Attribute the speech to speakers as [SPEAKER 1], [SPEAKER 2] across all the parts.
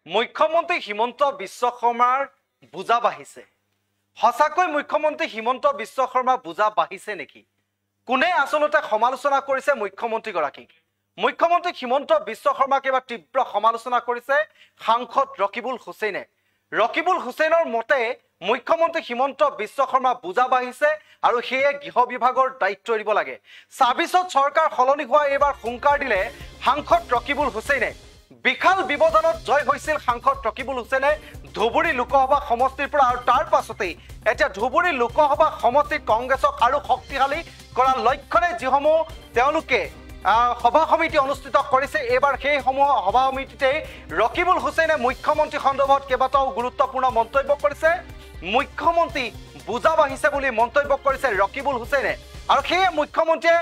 [SPEAKER 1] মুখ্যমন্ত্ৰী হিমন্ত বিশ্ব শৰ্মাৰ বুজা বাঢ়িছে হসাকৈ মুখ্যমন্ত্ৰী হিমন্ত বিশ্ব শৰ্মা বুজা বাঢ়িছে নেকি কোনে আসলতে সমালোচনা কৰিছে মুখ্যমন্ত্ৰী গৰাকীক মুখ্যমন্ত্ৰী হিমন্ত বিশ্ব শৰ্মাক এবাৰ তীব্ৰ সমালোচনা কৰিছে সাংসদ ৰকিবুল হুছেইনৰ মতে মুখ্যমন্ত্ৰী হিমন্ত বিশ্ব শৰ্মা বুজা বাঢ়িছে আৰু হেয়ে গৃহ বিভাগৰ দায়িত্ব এৰিব লাগে ২৬ত চৰকাৰ সলনি হোৱা এবাৰ হুংকাৰ দিলে সাংসদ ৰকিবুল হুছেইনে বিখাল বিবদনত জয় হৈছিল সাংসদ ৰকিবুল হুছেইনে ধুবুৰী লোকসভা সমষ্টিৰ পৰা আৰু তাৰ পাছতেই এতিয়া ধুবুৰী লোকসভা সমষ্টিত কংগ্ৰেছক আৰু শক্তিশালী কৰাৰ লক্ষ্যৰে যিসমূহ তেওঁলোকে সভা সমিতি অনুষ্ঠিত কৰিছে এবাৰ সেই সমূহ সভা সমিতিতে ৰকিবুল হুছেইনে মুখ্যমন্ত্ৰী সন্দৰ্ভত কেইবাটাও গুৰুত্বপূৰ্ণ মন্তব্য কৰিছে মুখ্যমন্ত্ৰী বুজা বাঢ়িছে বুলি মন্তব্য কৰিছে ৰকিবুল হুছেইনে আৰু সেই মুখ্যমন্ত্ৰীয়ে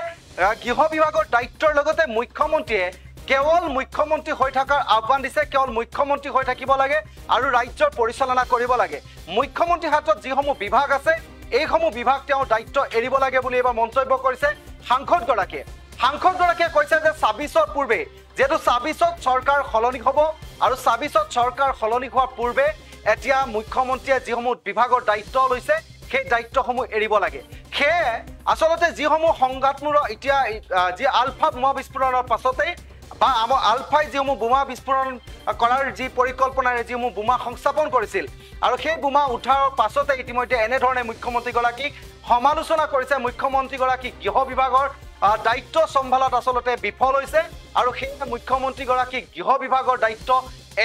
[SPEAKER 1] গৃহ বিভাগৰ দায়িত্বৰ লগতে মুখ্যমন্ত্ৰীয়ে কেৱল মুখ্যমন্ত্ৰী হৈ থকাৰ আহ্বান দিছে কেৱল মুখ্যমন্ত্ৰী হৈ থাকিব লাগে আৰু ৰাজ্যৰ পৰিচালনা কৰিব লাগে মুখ্যমন্ত্ৰীৰ হাতত যিসমূহ বিভাগ আছে এইসমূহ বিভাগ তেওঁৰ দায়িত্ব এৰিব লাগে বুলি এবাৰ মন্তব্য কৰিছে সাংসদগৰাকীয়ে কৈছে যে ২৬ৰ পূৰ্বে যেহেতু ২৬ত চৰকাৰ সলনি হ'ব আৰু ২৬ত চৰকাৰ সলনি হোৱাৰ পূৰ্বে এতিয়া মুখ্যমন্ত্ৰীয়ে যিসমূহ বিভাগৰ দায়িত্ব লৈছে সেই দায়িত্বসমূহ এৰিব লাগে সেয়ে আচলতে যিসমূহ সংঘাতমূলক এতিয়া যি আলফা বোমা বিস্ফোৰণৰ পাছতেই বা আমাৰ আলফাই যিসমূহ বোমা বিস্ফোৰণ কৰাৰ যি পৰিকল্পনাৰে যিসমূহ বোমা সংস্থাপন কৰিছিল আৰু সেই বোমা উঠাৰ পাছতে ইতিমধ্যে এনেধৰণে মুখ্যমন্ত্ৰীগৰাকীক সমালোচনা কৰিছে মুখ্যমন্ত্ৰীগৰাকী গৃহ বিভাগৰ দায়িত্ব সম্ভালত আচলতে বিফল হৈছে আৰু সেই মুখ্যমন্ত্ৰীগৰাকী গৃহ বিভাগৰ দায়িত্ব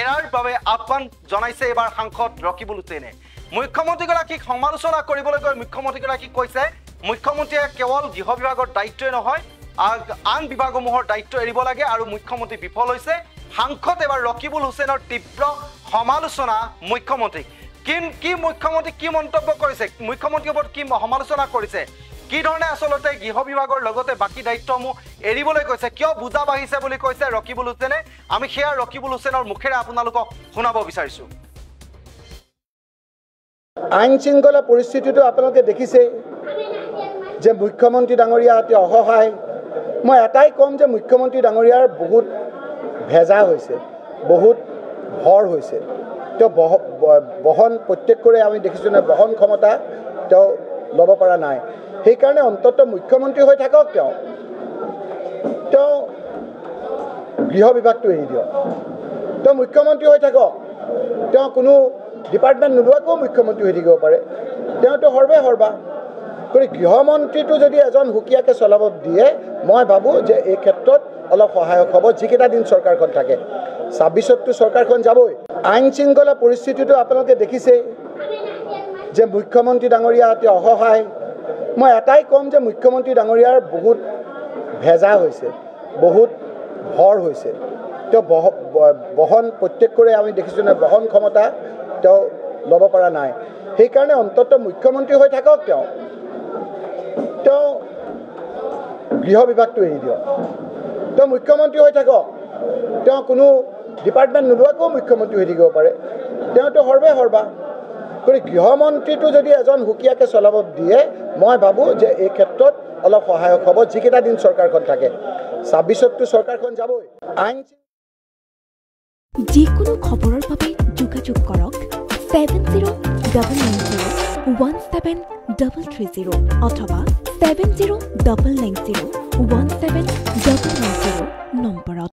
[SPEAKER 1] এৰাৰ বাবে আহ্বান জনাইছে এবাৰ সাংসদ ৰকিবুল হুছেইনে মুখ্যমন্ত্ৰীগৰাকীক সমালোচনা কৰিবলৈ গৈ মুখ্যমন্ত্ৰীগৰাকীক কৈছে মুখ্যমন্ত্ৰীয়ে কেৱল গৃহ বিভাগৰ দায়িত্বই নহয় আন বিভাগসমূহৰ দায়িত্ব এৰিব লাগে আৰু মুখ্যমন্ত্ৰী বিফল হৈছে সাংসদ এবাৰ ৰকিবুল হুছেইনৰ তীব্ৰ সমালোচনা মুখ্যমন্ত্ৰীক কি মুখ্যমন্ত্ৰী কি মন্তব্য কৰিছে মুখ্যমন্ত্ৰীৰ ওপৰত কি সমালোচনা কৰিছে কি ধৰণে আচলতে গৃহ বিভাগৰ লগতে বাকি দায়িত্বসমূহ এৰিবলৈ কৈছে কিয় বুজা বাঢ়িছে বুলি কৈছে ৰকিবুল হুছেইনে আমি সেয়া ৰকিবুল হুছেইনৰ মুখেৰে আপোনালোকক শুনাব বিচাৰিছো
[SPEAKER 2] আইন শৃংখলা পৰিস্থিতিটো আপোনালোকে দেখিছে যে মুখ্যমন্ত্ৰী ডাঙৰীয়া অতি অসহায় মই এটাই কম যে মুখ্যমন্ত্ৰী ডাঙৰীয়াৰ বহুত ভেজা হৈছে বহুত ভৰ হৈছে তেওঁ বহন প্ৰত্যেকৰে আমি দেখিছোঁ নে বহন ক্ষমতা তেওঁ ল'ব পৰা নাই সেইকাৰণে অন্ততঃ মুখ্যমন্ত্ৰী হৈ থাকক তেওঁ গৃহ বিভাগটো এৰি দিয়ক তেওঁ মুখ্যমন্ত্ৰী হৈ থাকক তেওঁ কোনো ডিপাৰ্টমেণ্ট নোলোৱাকৈও মুখ্যমন্ত্ৰী হৈ থাকিব পাৰে তেওঁতো সৰ্বা গতিকে গৃহমন্ত্ৰীটো যদি এজন সুকীয়াকৈ চলাব দিয়ে মই ভাবোঁ যে এই ক্ষেত্ৰত অলপ সহায়ক হ'ব যিকেইটা দিন চৰকাৰখন থাকে ২৬ততো চৰকাৰখন যাবই আইন শৃংখলা পৰিস্থিতিটো আপোনালোকে দেখিছে যে মুখ্যমন্ত্ৰী ডাঙৰীয়া অতি অসহায় মই এটাই কম যে মুখ্যমন্ত্ৰী ডাঙৰীয়াৰ বহুত ভেজা হৈছে বহুত ভৰ হৈছে তেওঁ বহন প্ৰত্যেকৰে আমি দেখিছোঁ নে বহন ক্ষমতা তেওঁ ল'ব পৰা নাই সেইকাৰণে অন্ততঃ মুখ্যমন্ত্ৰী হৈ থাকক তেওঁ গৃহ বিভাগটো এৰি দিয়ক তেওঁ মুখ্যমন্ত্ৰী হৈ থাকক তেওঁ কোনো ডিপাৰ্টমেণ্ট নোলোৱাকৈও মুখ্যমন্ত্ৰী হৈ থাকিব পাৰে তেওঁতো সৰ্বা গতিকে গৃহমন্ত্ৰীটো যদি এজন সুকীয়াকৈ চলাব দিয়ে মই ভাবোঁ যে এই ক্ষেত্ৰত অলপ সহায়ক হ'ব যিকেইটা দিন চৰকাৰখন থাকে ২৬ততো চৰকাৰখন যাবই আইন
[SPEAKER 3] যিকোনো খবৰৰ বাবে যোগাযোগ কৰক 7099017330 অথবা 7099017390 নম্বৰত